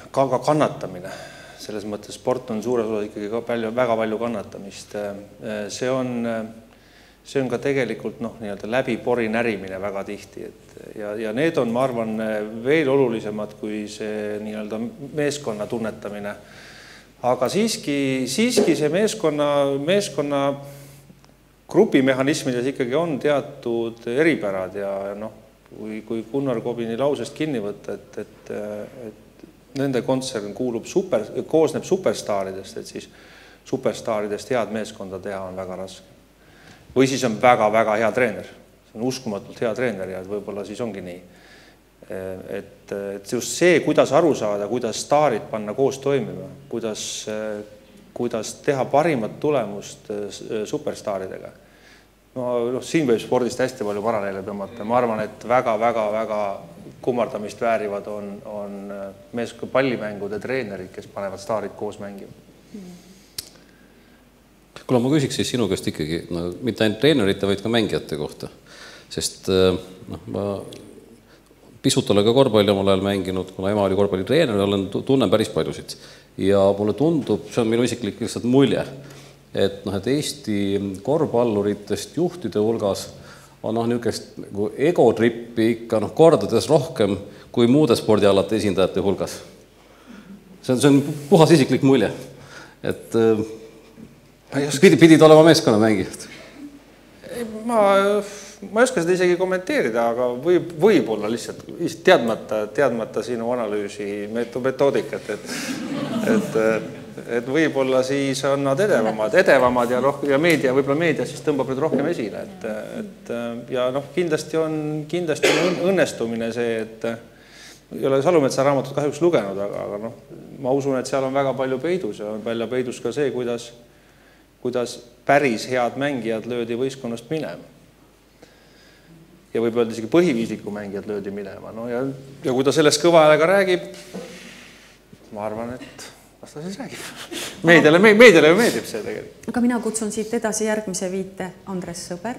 [SPEAKER 5] ka kannatamine. Selles mõttes sport on suures osas ikkagi väga palju kannatamist. See on see on ka tegelikult nii-öelda läbi pori närimine väga tihti, ja need on, ma arvan, veel olulisemad kui see nii-öelda meeskonna tunnetamine. Aga siiski see meeskonna grupimehhanismides ikkagi on teatud eripärad ja kui Gunnar Kobini lausest kinni võtta, et nende kontsern koosneb superstaaridest, et siis superstaaridest head meeskonda teha on väga raske. Või siis on väga-väga hea treener. See on uskumatult hea treener ja võib-olla siis ongi nii. Et just see, kuidas aru saada, kuidas staarid panna koos toimima, kuidas teha parimat tulemust superstaaridega. Siin võib spordist hästi palju paralleele tõmmata. Ma arvan, et väga-väga kummardamist väärivad on pallimängude treenerid, kes panevad staarid koos mängima.
[SPEAKER 3] Kuule, ma küsiks siis sinu käest ikkagi, mitte ainult treenerite, vaid ka mängijate kohta. Sest ma pisut olen ka korvpalli omal ajal mänginud, kuna ema oli korvpallitreener, tunnen päris paljusid. Ja mulle tundub, see on minu isiklik lihtsalt mulje, et Eesti korvpalluritest juhtide hulgas on niisugust egotrippi ikka kordades rohkem kui muude spordialate esindajate hulgas. See on puhas isiklik mulje, et pidid olema meeskonnamängijad.
[SPEAKER 5] Ma ei oska seda isegi kommenteerida, aga võib-olla lihtsalt teadmata sinu analüüsi metoodikat, et võib-olla siis on nad edevamad ja meedia siis tõmbab nüüd rohkem esile. Ja kindlasti on õnnestumine see, et ei ole Salumetsa raamatut kahjuks lugenud, aga ma usun, et seal on väga palju peidus ja on välja peidus ka see, kuidas päris head mängijad löödi võistkonnast minema. Ja võib öelda isegi põhiviisiku mängijad löödi minema. Ja kui ta sellest kõva häälega räägib, ma arvan, et las ta siis räägib. Meediale meeldib see tegelikult.
[SPEAKER 2] Aga mina kutsun siit edasi järgmise viite. Andres Sõber,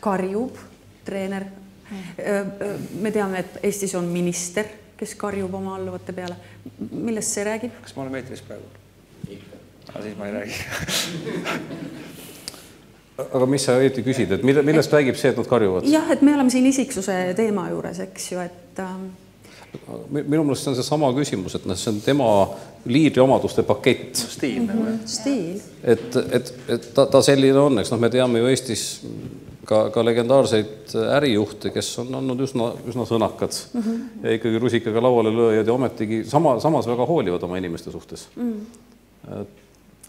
[SPEAKER 2] karjub, treener. Me teame, et Eestis on minister, kes karjub oma alluvate peale. Millest see räägib?
[SPEAKER 5] Kas ma olen meetris praegu? Aga siis ma ei räägi.
[SPEAKER 3] Aga mis sa õieti küsid, et millest räägib see, et nad karjuvad?
[SPEAKER 2] Jah, et me oleme siin isiksuse teema juures, eks ju, et...
[SPEAKER 3] Minu meelest see on see sama küsimus, et see on tema liidri omaduste pakett.
[SPEAKER 2] Stiil.
[SPEAKER 3] Et ta selline on, eks me teame ju Eestis ka legendaarseid ärijuhte, kes on andnud üsna sõnakad ja ikkagi rusikaga lauale lööjad ja ometigi samas väga hoolivad oma inimeste suhtes.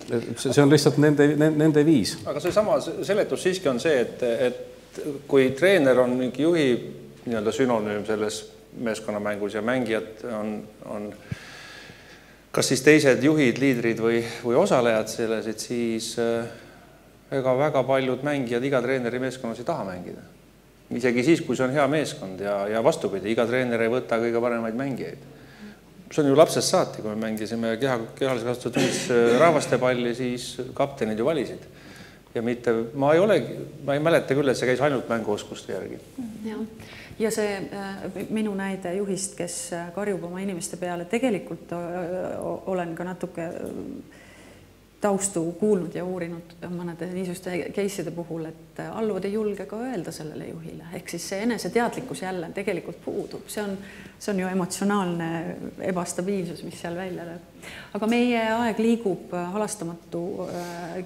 [SPEAKER 3] See on lihtsalt nende viis.
[SPEAKER 5] Aga see sama seletus siiski on see, et kui treener on mingi juhi nii-öelda sünonüüm selles meeskonnamängus ja mängijad on kas siis teised juhid, liidrid või osalejad selles, et siis ega väga paljud mängijad iga treeneri meeskonnas ei taha mängida. Isegi siis, kui see on hea meeskond ja vastupidi, iga treener ei võta kõige paremaid mängijaid. See on ju lapsest saati, kui me mängisime kehalise kasutuse tunnis rahvastepalli, siis kaptenid ju valisid. Ja mitte, ma ei mäleta küll, et see käis ainult mänguoskuste järgi.
[SPEAKER 2] Ja see minu näide juhist, kes karjub oma inimeste peale, tegelikult olen ka natuke taustu kuulnud ja uurinud mõnede niisuste keisside puhul, et alluvad ei julge ka öelda sellele juhile. Ehk siis see eneseteadlikkus jälle tegelikult puudub. See on ju emotsionaalne ebastabiilsus, mis seal välja lööb. Aga meie aeg liigub halastamatu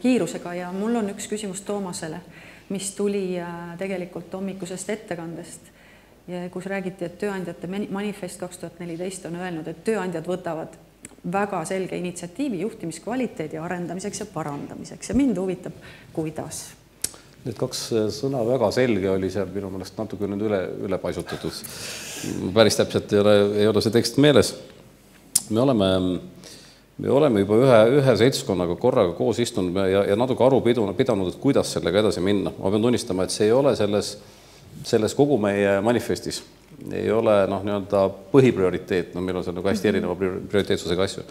[SPEAKER 2] kiirusega ja mul on üks küsimus Toomasele, mis tuli tegelikult hommikusest ettekandest, kus räägiti, et tööandjate manifest 2014 on öelnud, et tööandjad võtavad väga selge initsiatiivi juhtimiskvaliteedi arendamiseks ja parandamiseks ja mind huvitab, kuidas.
[SPEAKER 3] Need kaks sõna väga selge oli seal minu meelest natuke nüüd üle paisutatud. Päris täpselt ei ole see tekst meeles. Me oleme juba ühe seltskonnaga korraga koos istunud ja natuke aru pidanud, et kuidas sellega edasi minna. Ma pean tunnistama, et see ei ole selles kogu meie manifestis. Ei ole nii-öelda põhiprioriteet, meil on seal hästi erineva prioriteetsusega asju.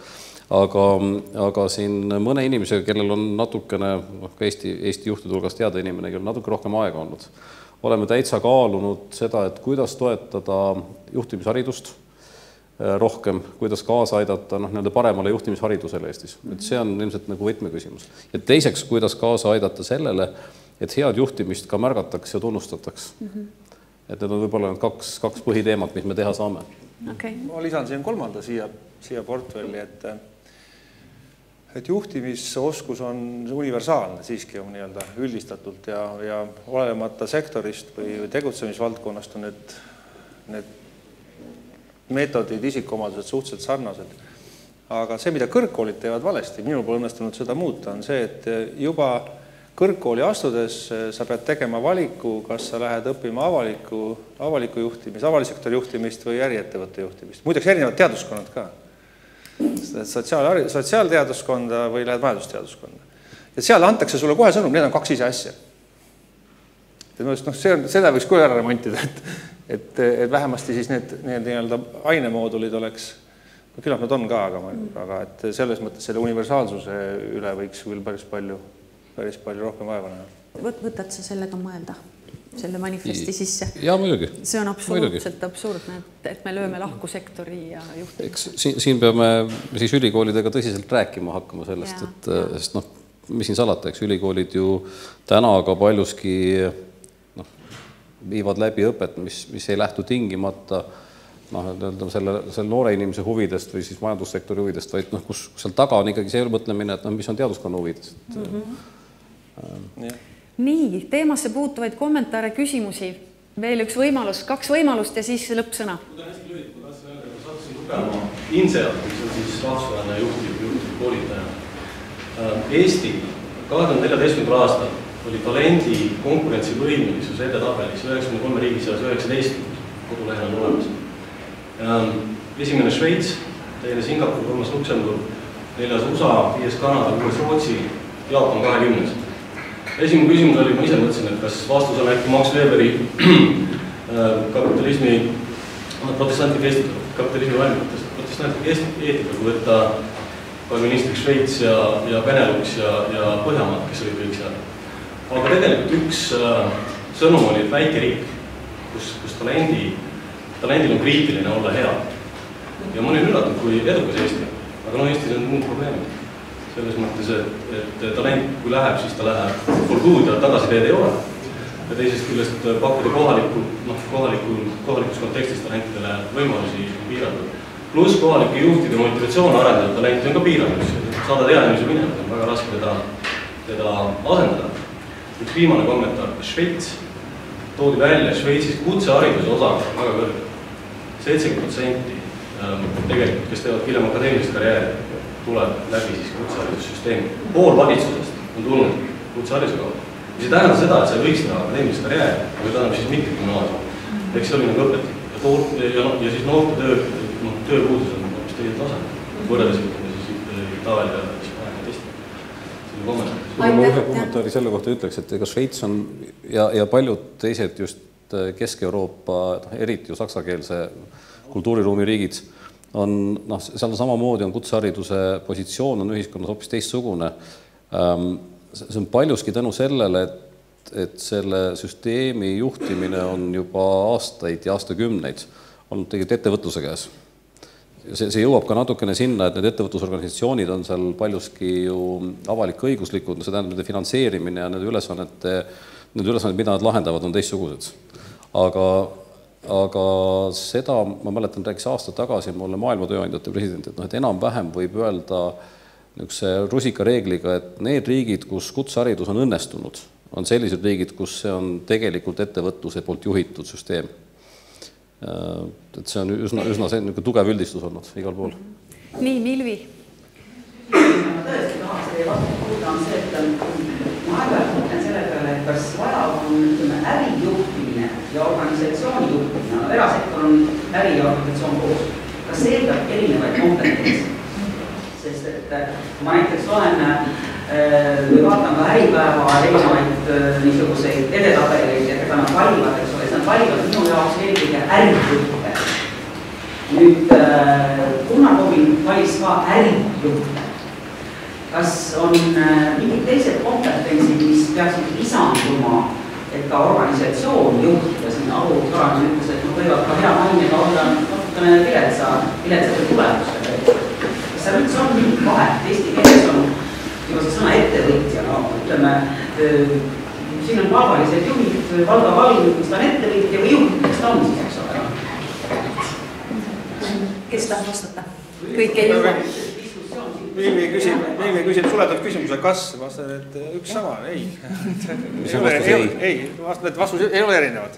[SPEAKER 3] Aga siin mõne inimesega, kellel on natukene, Eesti juhtide hulgas teada inimene, kellel on natuke rohkem aega olnud, oleme täitsa kaalunud seda, et kuidas toetada juhtimisharidust rohkem, kuidas kaasa aidata nii-öelda paremale juhtimisharidusele Eestis. Et see on ilmselt nagu võtmeküsimus. Ja teiseks, kuidas kaasa aidata sellele, et head juhtimist ka märgatakse ja tunnustataks. Et need on võib-olla need kaks põhiteemat, mis me teha saame.
[SPEAKER 2] Okay.
[SPEAKER 5] Ma lisan siin kolmanda siia portfelli, et juhtimisoskus on universaalne siiski on nii-öelda üldistatult ja olemata sektorist või tegutsemisvaldkonnast on need meetodid, isikuomadused suhteliselt sarnased. Aga see, mida kõrgkoolid teevad valesti, minul pole õnnestunud seda muuta, on see, et juba kõrgkooli astudes sa pead tegema valiku, kas sa lähed õppima avaliku juhtimist, avalisektori juhtimist või äriettevõtte juhtimist. Muideks erinevad teaduskonnad ka. Sotsiaalteaduskonda või lähed majandusteaduskonda. Ja seal antakse sulle kohe sõnum, need on kaks ise asja. Seda võiks kohe ära remontida, et vähemasti siis need nii-öelda ainemoodulid oleks, küllap nad on ka, aga et selles mõttes selle universaalsuse üle võiks küll päris palju rohkem vaeva näha.
[SPEAKER 2] Võtad sa sellega mõelda? Selle manifesti sisse.
[SPEAKER 3] Ja muidugi.
[SPEAKER 2] See on absoluutselt absurdne, et me lööme lahku sektori ja juhtimist.
[SPEAKER 3] Siin peame siis ülikoolidega tõsiselt rääkima hakkama sellest, sest mis siin salata, eks ülikoolid ju täna ka paljuski viivad läbi õpet, mis ei lähtu tingimata selle noore inimese huvidest või siis majandussektori huvidest, vaid kus seal taga on ikkagi see mõtlemine, et mis on teaduskonna huvidest.
[SPEAKER 2] Nii, teemasse puutuvaid kommentaare, küsimusi. Veel üks võimalus, 2 võimalust ja siis lõppsõna.
[SPEAKER 6] Ma hästi lühidalt, ma sattusin lugema INSEAD, mis on siis rahvusvaheline juhtiv koolitaja. Eesti 2014. aastal oli talendi konkurentsivõimelisus edetabelis 93 riigi seas 19 kodulehel on olemas. Esimene Šveits, teine Singapur, 3. Luksemburg, 4. USA, 5. Kanada, 6. Rootsi, Jaapan 20. Esimene küsimus oli, ma ise mõtlesin, et kas vastus on äkki Max Weberi kapitalismi protestantlik eetika, kapitalismi vaimutest, protestantlik eetika, kui võtta ministriks Šveits ja Benelux ja Põhjamaad, kes olid kõik seal. Aga tegelikult üks sõnum oli, et väike riik, kus talendil on kriitiline olla hea. Ja ma olin üllatunud, kui edukas Eesti, aga Eestis on muud probleemid. Selles mõttes, et talent, kui läheb, siis ta läheb for good ja tagasi teed ei ole. Ja teisest küljest pakkuda kohalikus kontekstis talentidele võimalusi piiratud. Pluss kohalike juhtide motivatsioon arendada talenti on ka piiratud. Saada teadmisi minema, on väga raske teda asendada. Üks viimane kommentaar, Šveits toodi välja Šveitsis kutsehariduse osaga väga kõrge. 70% tegelikult, kes teevad hiljem akadeemilist karjääri, tuleb läbi siis kutseharidussüsteemi. Pool valitsusest on tulnud kutsehariduse kaudu. See tähendab seda, et sa võiks teha akadeemilist karjääri, aga tähendab siis mitte gümnaasium. Eks see oli nagu õpetik. Ja siis noorte tööpuudus on teie tasand. Võrreldes siis tavaline testi.
[SPEAKER 3] Ma ühe kommentaari selle kohta ütleks, et ega Šveits on ja paljud teised just Kesk-Euroopa, eriti ju saksakeelse kultuuriruumi riigid, seal samamoodi on kutsehariduse positsioon on ühiskonnas hoopis teistsugune. See on paljuski tänu sellele, et selle süsteemi juhtimine on juba aastaid ja aastakümneid olnud tegelikult ettevõtluse käes. See jõuab ka natukene sinna, et need ettevõtlusorganisatsioonid on seal paljuski ju avalik-õiguslikud, see tähendab nende finantseerimine ja need ülesanded, mida nad lahendavad, on teistsugused. Aga seda, ma mäletan, rääkis aasta tagasi mulle maailma tööandjate president, et enam-vähem võib öelda rusikareegliga, et need riigid, kus kutseharidus on õnnestunud, on sellised riigid, kus see on tegelikult ettevõtluse poolt juhitud süsteem. Et see on üsna tugev üldistus olnud igal pool.
[SPEAKER 2] Nii, Milvi.
[SPEAKER 7] Ma tõesti tahaks teie vastu kuulda on see, et ma aeg-ajalt mõtlen selle peale, et kas vaja on ärijuhtimine ja organisatsiooni juhtimine, erasektor on äri ja organisatsioon koos. Kas see eeldab erinevaid kompetentsi? Sest et ma näiteks loen või vaatan ka äripäeva erinevaid niisuguseid edetabeleid ja keda nad valivad, eks ole, nad valivad minu jaoks eelkõige ärijuhte. Nüüd Gunnar Kovin valis ka ärijuhte. Kas on mingid teised kompetentsid, mis peaksid lisanduma, et ka organisatsioon juhtida siin Alu Soranen ütles, et võivad ka hea mainega olla natukene viletsate tulemustega. Kas seal üldse on mingit vahet? Eesti keeles on juba see sõna ettevõtja, ütleme, siin on palgalised juhid, Valga Valg, kes ta on ettevõtja või juhid, kes ta on siis, eks ole.
[SPEAKER 2] Kes tahab vastata? Kõik ei jõua.
[SPEAKER 5] Miimi küsib suletud küsimuse, kas, vastan, et üks sama, ei. Vastan, et vastus ei ole erinevad.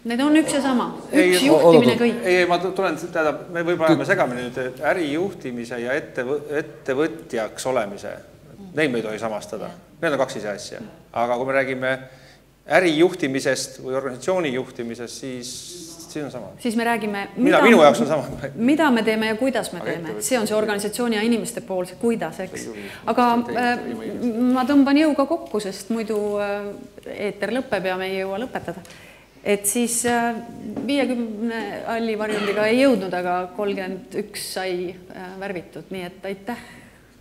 [SPEAKER 2] Need on üks ja sama, üks juhtimine kõik.
[SPEAKER 5] Ei, ma tulen, me võib-olla oleme segamini nüüd ärijuhtimise ja ettevõtjaks olemise. Neid me ei tohi samastada. Need on kaks ise asja. Aga kui me räägime ärijuhtimisest või organisatsiooni juhtimisest, siis on sama.
[SPEAKER 2] Siis me räägime,
[SPEAKER 5] minu jaoks on sama.
[SPEAKER 2] Mida me teeme ja kuidas me teeme. See on see organisatsiooni ja inimeste pool, see kuidas, eks. Aga ma tõmban jõuga kokku, sest muidu eeter lõpeb ja me ei jõua lõpetada. Et siis 50 alli varjundiga ei jõudnud, aga 31 sai värvitud. Nii et aitäh,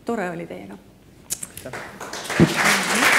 [SPEAKER 2] tore oli teiega. Aitäh.